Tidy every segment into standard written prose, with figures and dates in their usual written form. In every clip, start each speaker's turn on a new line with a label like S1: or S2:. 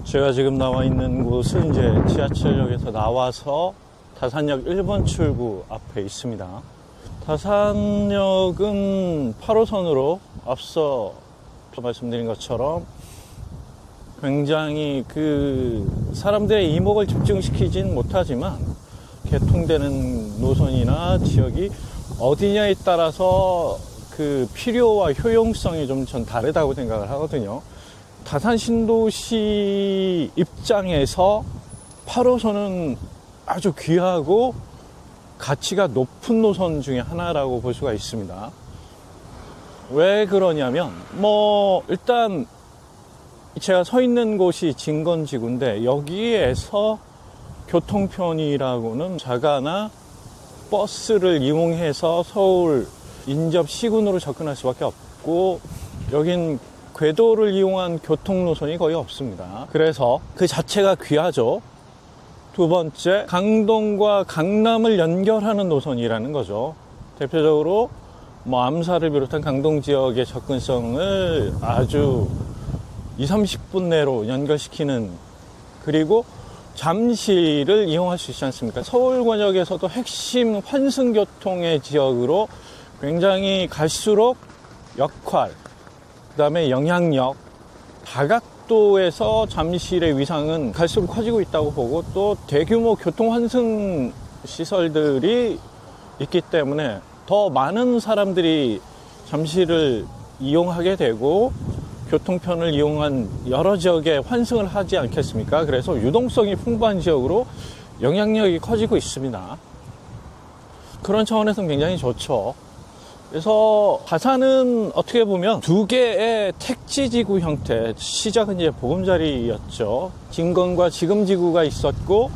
S1: 제가 지금 나와 있는 곳은 이제 지하철역에서 나와서 다산역 1번 출구 앞에 있습니다. 다산역은 8호선으로 앞서 말씀드린 것처럼 굉장히 사람들의 이목을 집중시키진 못하지만 개통되는 노선이나 지역이 어디냐에 따라서 그 필요와 효용성이 좀 전 다르다고 생각을 하거든요. 다산 신도시 입장에서 8호선은 아주 귀하고 가치가 높은 노선 중에 하나라고 볼 수가 있습니다. 왜 그러냐면 일단 제가 서 있는 곳이 진건지구인데 여기에서 교통편이라고는 자가나 버스를 이용해서 서울 인접 시군으로 접근할 수밖에 없고 여긴 궤도를 이용한 교통노선이 거의 없습니다. 그래서 그 자체가 귀하죠. 두 번째, 강동과 강남을 연결하는 노선이라는 거죠. 대표적으로 암사를 비롯한 강동 지역의 접근성을 아주 20-30분 내로 연결시키는, 그리고 잠실을 이용할 수 있지 않습니까? 서울 권역에서도 핵심 환승교통의 지역으로 굉장히 갈수록 역할, 그 다음에 영향력, 다각도에서 잠실의 위상은 갈수록 커지고 있다고 보고, 또 대규모 교통 환승 시설들이 있기 때문에 더 많은 사람들이 잠실을 이용하게 되고 교통편을 이용한 여러 지역에 환승을 하지 않겠습니까? 그래서 유동성이 풍부한 지역으로 영향력이 커지고 있습니다. 그런 차원에서는 굉장히 좋죠. 그래서 다산은 어떻게 보면 두 개의 택지지구 형태, 시작은 이제 보금자리였죠. 진건과 지금지구가 있었고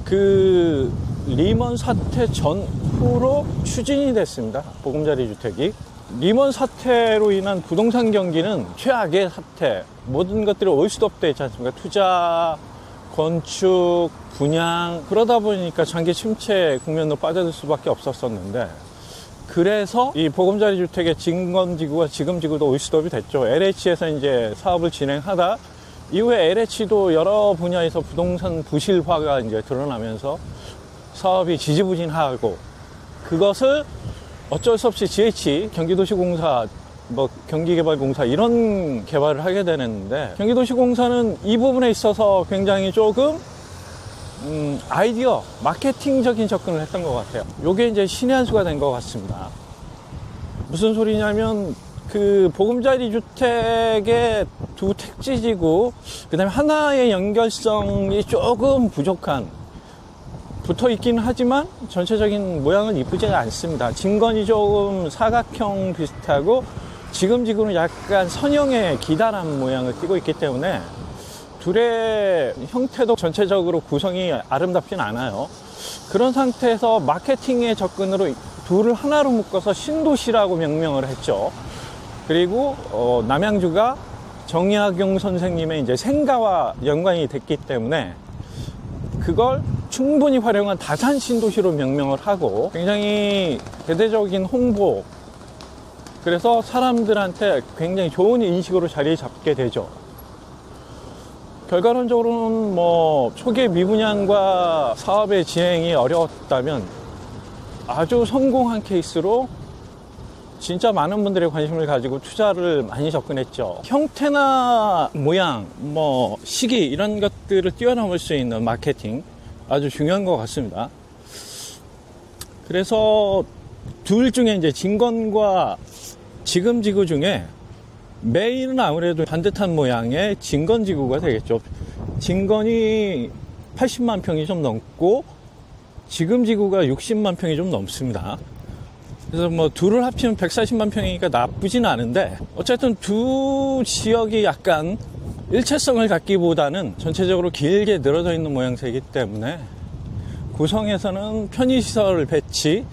S1: 그 리먼 사태 전후로 추진이 됐습니다. 보금자리 주택이. 리먼 사태로 인한 부동산 경기는 최악의 사태, 모든 것들이 올스톱돼 있지 않습니까? 투자, 건축, 분양, 그러다 보니까 장기 침체 국면으로 빠져들 수밖에 없었었는데, 그래서 이 보금자리 주택의 진건지구와 지금지구도 올스톱이 됐죠. LH에서 이제 사업을 진행하다 이후에 LH도 여러 분야에서 부동산 부실화가 이제 드러나면서 사업이 지지부진하고, 그것을 어쩔 수 없이 GH, 경기도시공사, 경기개발공사 이런 개발을 하게 되는데, 경기도시공사는 이 부분에 있어서 굉장히 조금 아이디어, 마케팅적인 접근을 했던 것 같아요. 요게 이제 신의 한 수가 된 것 같습니다. 무슨 소리냐면 그 보금자리 주택의 두 택지지구, 그 다음에 하나의 연결성이 조금 부족한, 붙어 있긴 하지만 전체적인 모양은 이쁘지가 않습니다. 진건이 조금 사각형 비슷하고 지금지구는 약간 선형의 기다란 모양을 띠고 있기 때문에 둘의 형태도 전체적으로 구성이 아름답진 않아요. 그런 상태에서 마케팅의 접근으로 둘을 하나로 묶어서 신도시라고 명명을 했죠. 그리고 남양주가 정약용 선생님의 이제 생가와 연관이 됐기 때문에 그걸 충분히 활용한 다산 신도시로 명명을 하고 굉장히 대대적인 홍보, 그래서 사람들한테 굉장히 좋은 인식으로 자리 잡게 되죠. 결과론적으로는 초기의 미분양과 사업의 진행이 어려웠다면 아주 성공한 케이스로 진짜 많은 분들의 관심을 가지고 투자를 많이 접근했죠. 형태나 모양, 시기 이런 것들을 뛰어넘을 수 있는 마케팅, 아주 중요한 것 같습니다. 그래서 둘 중에 이제 진건과 지금지구 중에 메인은 아무래도 반듯한 모양의 진건지구가 되겠죠. 진건이 80만 평이 좀 넘고 지금지구가 60만 평이 좀 넘습니다. 그래서 둘을 합치면 140만 평이니까 나쁘진 않은데, 어쨌든 두 지역이 약간 일체성을 갖기보다는 전체적으로 길게 늘어져 있는 모양새이기 때문에 구성에서는 편의시설 배치,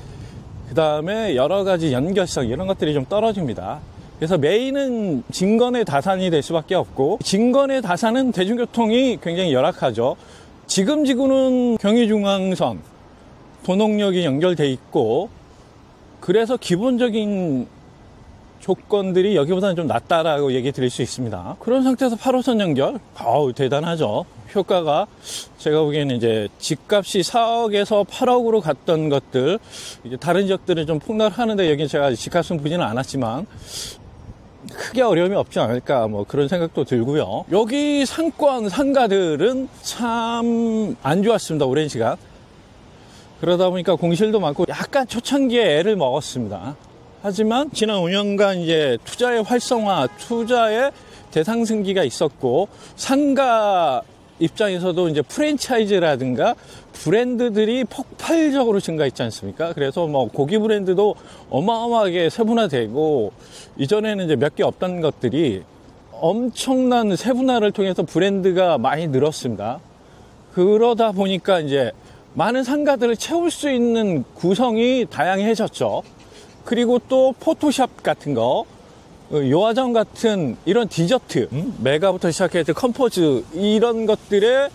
S1: 그 다음에 여러 가지 연결성 이런 것들이 좀 떨어집니다. 그래서 메인은 진건의 다산이 될 수밖에 없고, 진건의 다산은 대중교통이 굉장히 열악하죠. 지금지구는 경의중앙선, 도농역이 연결돼 있고, 그래서 기본적인 조건들이 여기보다는 좀 낫다라고 얘기 드릴 수 있습니다. 그런 상태에서 8호선 연결, 대단하죠. 효과가 제가 보기에는 이제 집값이 4억에서 8억으로 갔던 것들, 이제 다른 지역들은 좀 폭락을 하는데 여기 제가 집값은 보지는 않았지만 크게 어려움이 없지 않을까 뭐 그런 생각도 들고요. 여기 상권 상가들은 참 안 좋았습니다. 오랜 시간. 그러다 보니까 공실도 많고 약간 초창기에 애를 먹었습니다. 하지만 지난 5년간 이제 투자의 활성화, 투자의 대상승기가 있었고 상가 입장에서도 이제 프랜차이즈라든가 브랜드들이 폭발적으로 증가했지 않습니까? 그래서 뭐 고기 브랜드도 어마어마하게 세분화되고 이전에는 이제 몇 개 없던 것들이 엄청난 세분화를 통해서 브랜드가 많이 늘었습니다. 그러다 보니까 이제 많은 상가들을 채울 수 있는 구성이 다양해졌죠. 그리고 또 포토샵 같은 거, 요화정 같은 이런 디저트, 메가부터 시작해서 컴포즈 이런 것들의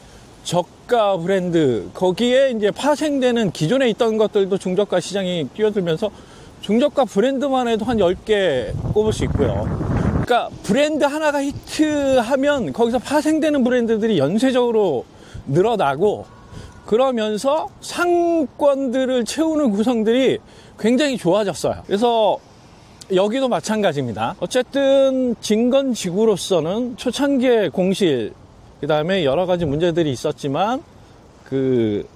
S1: 저가 브랜드, 거기에 이제 파생되는 기존에 있던 것들도 중저가 시장이 뛰어들면서 중저가 브랜드만 해도 한 10개 꼽을 수 있고요. 그러니까 브랜드 하나가 히트하면 거기서 파생되는 브랜드들이 연쇄적으로 늘어나고 그러면서 상권들을 채우는 구성들이 굉장히 좋아졌어요. 그래서 여기도 마찬가지입니다. 어쨌든 진건지구로서는 초창기에 공실, 그 다음에 여러 가지 문제들이 있었지만 그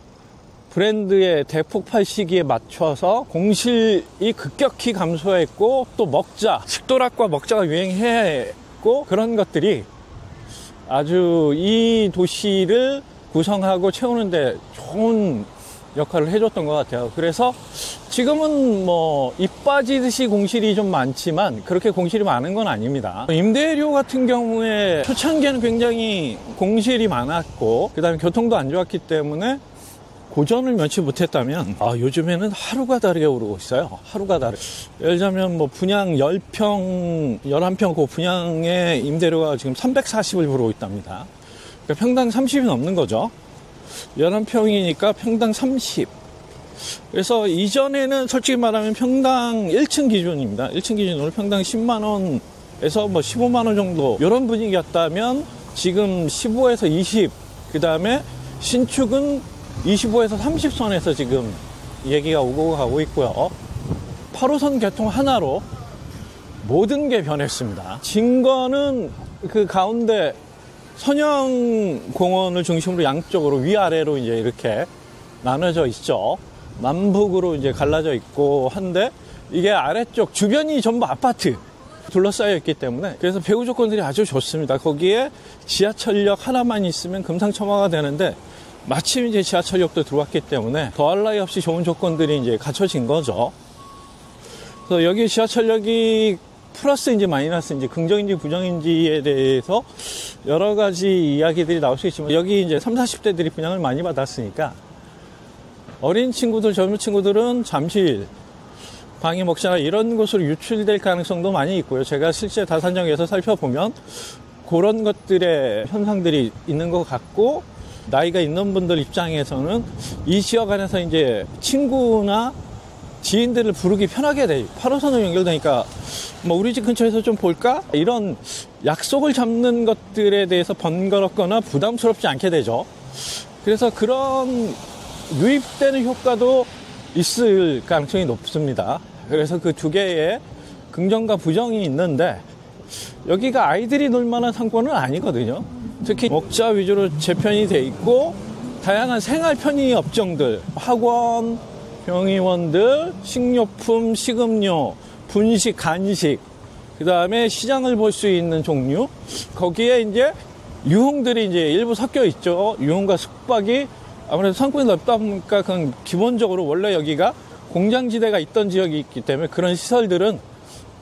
S1: 브랜드의 대폭발 시기에 맞춰서 공실이 급격히 감소했고 또 먹자, 식도락과 먹자가 유행했고 그런 것들이 아주 이 도시를 구성하고 채우는데 좋은 역할을 해줬던 것 같아요. 그래서 지금은 뭐 입 빠지듯이 공실이 좀 많지만 그렇게 공실이 많은 건 아닙니다. 임대료 같은 경우에 초창기에는 굉장히 공실이 많았고 그 다음에 교통도 안 좋았기 때문에 고전을 면치 못했다면 요즘에는 하루가 다르게 오르고 있어요. 하루가 다르게. 예를 들자면 뭐 분양 10평, 11평 그 분양의 임대료가 지금 340을 부르고 있답니다. 그러니까 평당 30이 넘는 거죠. 11평이니까 평당 30. 그래서 이전에는 솔직히 말하면 평당 1층 기준입니다. 1층 기준으로 평당 10만원에서 뭐 15만원 정도 이런 분위기였다면 지금 15에서 20, 그 다음에 신축은 25에서 30선에서 지금 얘기가 오고 가고 있고요. 8호선 개통 하나로 모든 게 변했습니다. 진건은 그 가운데 선영공원을 중심으로 양쪽으로 위아래로 이제 이렇게 나눠져 있죠. 남북으로 이제 갈라져 있고 한데 이게 아래쪽 주변이 전부 아파트 둘러싸여 있기 때문에 그래서 배후 조건들이 아주 좋습니다. 거기에 지하철역 하나만 있으면 금상첨화가 되는데 마침 이제 지하철역도 들어왔기 때문에 더할 나위 없이 좋은 조건들이 이제 갖춰진 거죠. 그래서 여기 지하철역이 플러스인지 마이너스인지 긍정인지 부정인지에 대해서 여러 가지 이야기들이 나올 수 있지만 여기 이제 30, 40대들이 분양을 많이 받았으니까 어린 친구들, 젊은 친구들은 잠실, 방위 목자나 이런 곳으로 유출될 가능성도 많이 있고요. 제가 실제 다산정에서 살펴보면 그런 것들의 현상들이 있는 것 같고 나이가 있는 분들 입장에서는 이 지역 안에서 이제 친구나 지인들을 부르기 편하게 돼요. 8호선으로 연결되니까 뭐 우리 집 근처에서 좀 볼까? 이런 약속을 잡는 것들에 대해서 번거롭거나 부담스럽지 않게 되죠. 그래서 그런 유입되는 효과도 있을 가능성이 높습니다. 그래서 그 두 개의 긍정과 부정이 있는데 여기가 아이들이 놀 만한 상권은 아니거든요. 특히 먹자 위주로 재편이 돼 있고 다양한 생활 편의 업종들, 학원, 병의원들, 식료품, 식음료, 분식, 간식, 그 다음에 시장을 볼 수 있는 종류, 거기에 이제 유흥들이 이제 일부 섞여 있죠. 유흥과 숙박이 아무래도 상권이 넓다 보니까 그건 기본적으로 원래 여기가 공장지대가 있던 지역이 있기 때문에 그런 시설들은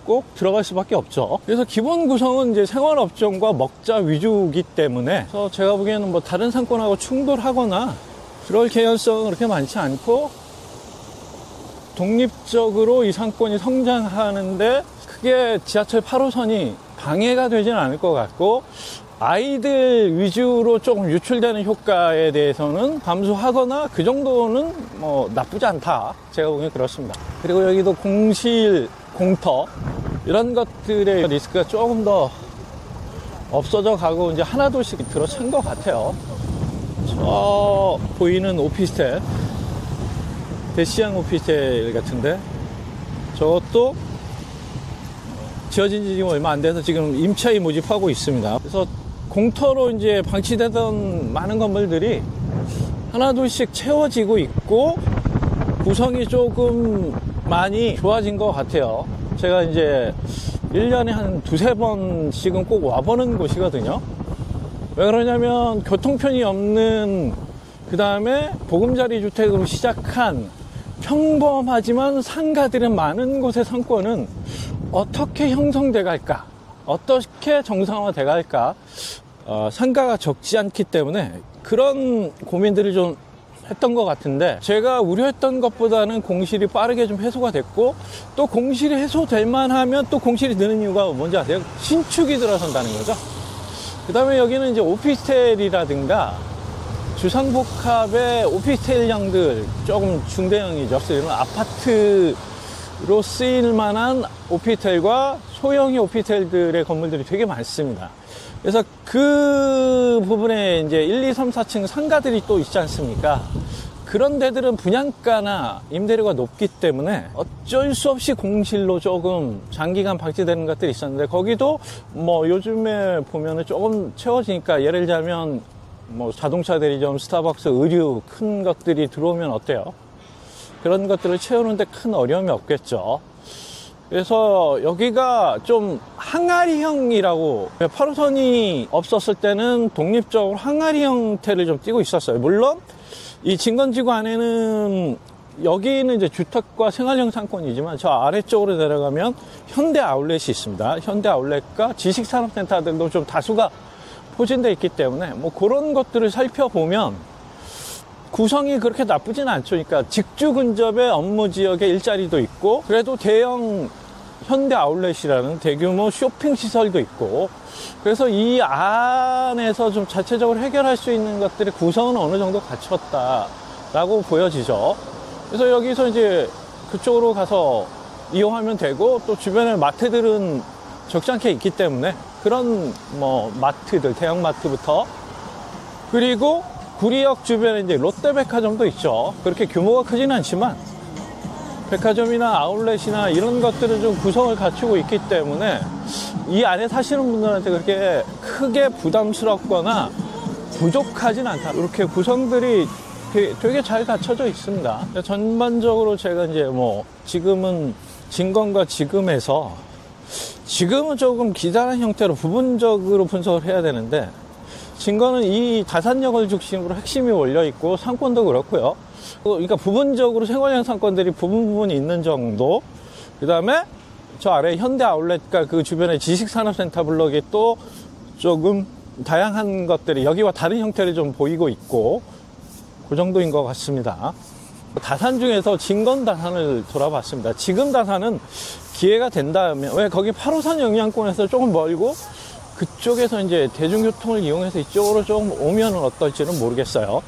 S1: 꼭 들어갈 수밖에 없죠. 그래서 기본 구성은 이제 생활업종과 먹자 위주이기 때문에 그래서 제가 보기에는 뭐 다른 상권하고 충돌하거나 그럴 개연성은 그렇게 많지 않고 독립적으로 이 상권이 성장하는데 크게 지하철 8호선이 방해가 되지는 않을 것 같고 아이들 위주로 조금 유출되는 효과에 대해서는 감소하거나 그 정도는 뭐 나쁘지 않다. 제가 보기엔 그렇습니다. 그리고 여기도 공실, 공터 이런 것들의 리스크가 조금 더 없어져 가고 이제 하나둘씩 들어찬 것 같아요. 저 보이는 오피스텔, 대시양 오피스텔 같은데 저것도 지어진 지 지금 얼마 안 돼서 지금 임차인 모집하고 있습니다. 그래서 공터로 이제 방치되던 많은 건물들이 하나둘씩 채워지고 있고 구성이 조금 많이 좋아진 것 같아요. 제가 이제 1년에 한 두세 번씩은 꼭 와보는 곳이거든요. 왜 그러냐면 교통편이 없는, 그 다음에 보금자리 주택으로 시작한 평범하지만 상가들은 많은 곳의 상권은 어떻게 형성돼 갈까, 어떻게 정상화돼 갈까, 상가가 적지 않기 때문에 그런 고민들을 좀 했던 것 같은데, 제가 우려했던 것보다는 공실이 빠르게 좀 해소가 됐고, 또 공실이 해소될 만하면 또 공실이 느는 이유가 뭔지 아세요? 신축이 들어선다는 거죠. 그 다음에 여기는 이제 오피스텔이라든가 주상복합의 오피스텔형들, 조금 중대형이죠. 이런 아파트로 쓰일 만한 오피스텔과 소형의 오피스텔들의 건물들이 되게 많습니다. 그래서 그 부분에 이제 1, 2, 3, 4층 상가들이 또 있지 않습니까? 그런 데들은 분양가나 임대료가 높기 때문에 어쩔 수 없이 공실로 조금 장기간 방치되는 것들이 있었는데, 거기도 뭐 요즘에 보면은 조금 채워지니까, 예를 들자면 뭐 자동차 대리점, 스타벅스, 의류 큰 것들이 들어오면 어때요? 그런 것들을 채우는데 큰 어려움이 없겠죠. 그래서 여기가 좀 항아리형이라고, 8호선이 없었을 때는 독립적으로 항아리 형태를 좀 띠고 있었어요. 물론 이 진건지구 안에는, 여기는 이제 주택과 생활형 상권이지만 저 아래쪽으로 내려가면 현대 아울렛이 있습니다. 현대 아울렛과 지식산업센터들도 좀 다수가 포진되어 있기 때문에 뭐 그런 것들을 살펴보면 구성이 그렇게 나쁘진 않죠. 그러니까 직주 근접의 업무 지역에 일자리도 있고, 그래도 대형 현대 아울렛이라는 대규모 쇼핑 시설도 있고, 그래서 이 안에서 좀 자체적으로 해결할 수 있는 것들의 구성은 어느 정도 갖췄다라고 보여지죠. 그래서 여기서 이제 그쪽으로 가서 이용하면 되고, 또 주변에 마트들은 적지 않게 있기 때문에 그런 뭐 마트들, 대형 마트부터, 그리고 구리역 주변에 이제 롯데백화점도 있죠. 그렇게 규모가 크지는 않지만 백화점이나 아울렛이나 이런 것들은 좀 구성을 갖추고 있기 때문에 이 안에 사시는 분들한테 그렇게 크게 부담스럽거나 부족하진 않다. 이렇게 구성들이 되게 잘 갖춰져 있습니다. 전반적으로 제가 이제 뭐 지금은 진건과 지금에서, 지금은 조금 기다란 형태로 부분적으로 분석을 해야 되는데, 진건은 이 다산역을 중심으로 핵심이 올려 있고 상권도 그렇고요. 그러니까 부분적으로 생활형 상권들이 부분 있는 정도. 그 다음에 저 아래 현대 아울렛과 그 주변에 지식산업센터 블록이 또 조금 다양한 것들이 여기와 다른 형태를 좀 보이고 있고, 그 정도인 것 같습니다. 다산 중에서 진건 다산을 돌아봤습니다. 지금 다산은 기회가 된다면, 왜 거기 8호선 영향권에서 조금 멀고 그쪽에서 이제 대중교통을 이용해서 이쪽으로 좀 오면 어떨지는 모르겠어요.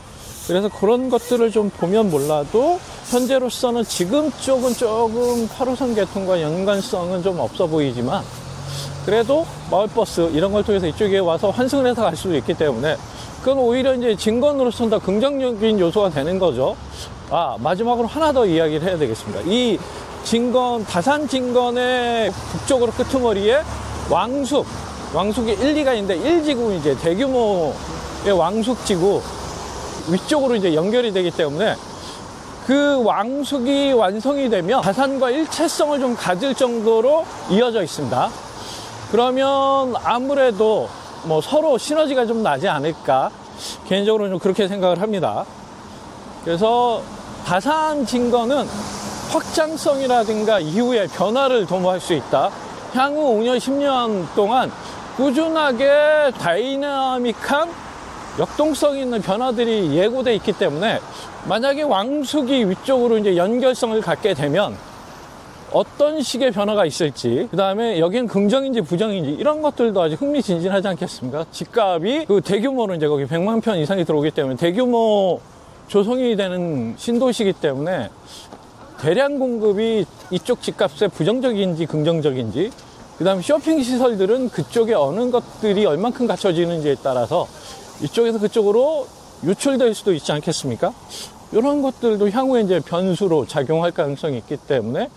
S1: 그래서 그런 것들을 좀 보면 몰라도 현재로서는 지금 쪽은 조금 8호선 개통과 연관성은 좀 없어 보이지만, 그래도 마을버스 이런 걸 통해서 이쪽에 와서 환승을 해서 갈 수도 있기 때문에 그건 오히려 이제 진건으로서는 더 긍정적인 요소가 되는 거죠. 마지막으로 하나 더 이야기를 해야 되겠습니다. 이 진건, 다산 진건의 북쪽으로 끄트머리에 왕숙이 1, 2가 있는데 1지구 이제 대규모의 왕숙지구 위쪽으로 이제 연결이 되기 때문에 그 왕숙이 완성이 되면 다산과 일체성을 좀 가질 정도로 이어져 있습니다. 그러면 아무래도 뭐 서로 시너지가 좀 나지 않을까, 개인적으로 좀 그렇게 생각을 합니다. 그래서 다산 진건은 확장성이라든가 이후에 변화를 도모할 수 있다. 향후 5년, 10년 동안 꾸준하게 다이나믹한 역동성 있는 변화들이 예고돼 있기 때문에, 만약에 왕숙이 위쪽으로 이제 연결성을 갖게 되면 어떤 식의 변화가 있을지, 그 다음에 여기는 긍정인지 부정인지 이런 것들도 아주 흥미진진하지 않겠습니까? 집값이 그 대규모로 이제 거기 100만 평 이상이 들어오기 때문에 대규모 조성이 되는 신도시이기 때문에 대량 공급이 이쪽 집값에 부정적인지 긍정적인지, 그 다음에 쇼핑 시설들은 그쪽에 어느 것들이 얼만큼 갖춰지는지에 따라서 이쪽에서 그쪽으로 유출될 수도 있지 않겠습니까? 이런 것들도 향후에 이제 변수로 작용할 가능성이 있기 때문에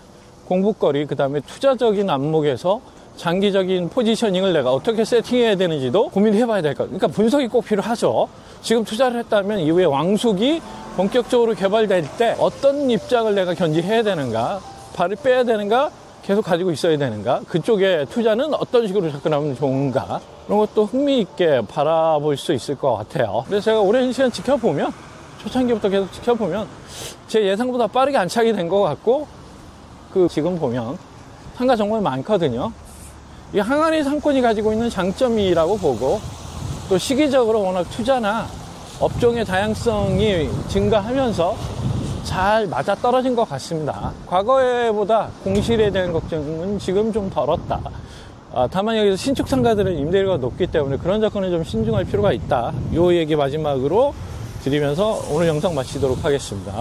S1: 공부거리, 그 다음에 투자적인 안목에서 장기적인 포지셔닝을 내가 어떻게 세팅해야 되는지도 고민해 봐야 될 것 같아요. 그러니까 분석이 꼭 필요하죠. 지금 투자를 했다면 이후에 왕숙이 본격적으로 개발될 때 어떤 입장을 내가 견지해야 되는가, 발을 빼야 되는가, 계속 가지고 있어야 되는가, 그쪽에 투자는 어떤 식으로 접근하면 좋은가, 이런 것도 흥미있게 바라볼 수 있을 것 같아요. 그래서 제가 오랜 시간 지켜보면, 초창기부터 계속 지켜보면 제 예상보다 빠르게 안착이 된 것 같고, 지금 보면 상가 정말 많거든요. 이 항아리 상권이 가지고 있는 장점이라고 보고, 또 시기적으로 워낙 투자나 업종의 다양성이 증가하면서 잘 맞아떨어진 것 같습니다. 과거에보다 공실에 대한 걱정은 지금 좀 덜었다. 다만 여기서 신축 상가들은 임대료가 높기 때문에 그런 접근에 좀 신중할 필요가 있다. 이 얘기 마지막으로 드리면서 오늘 영상 마치도록 하겠습니다.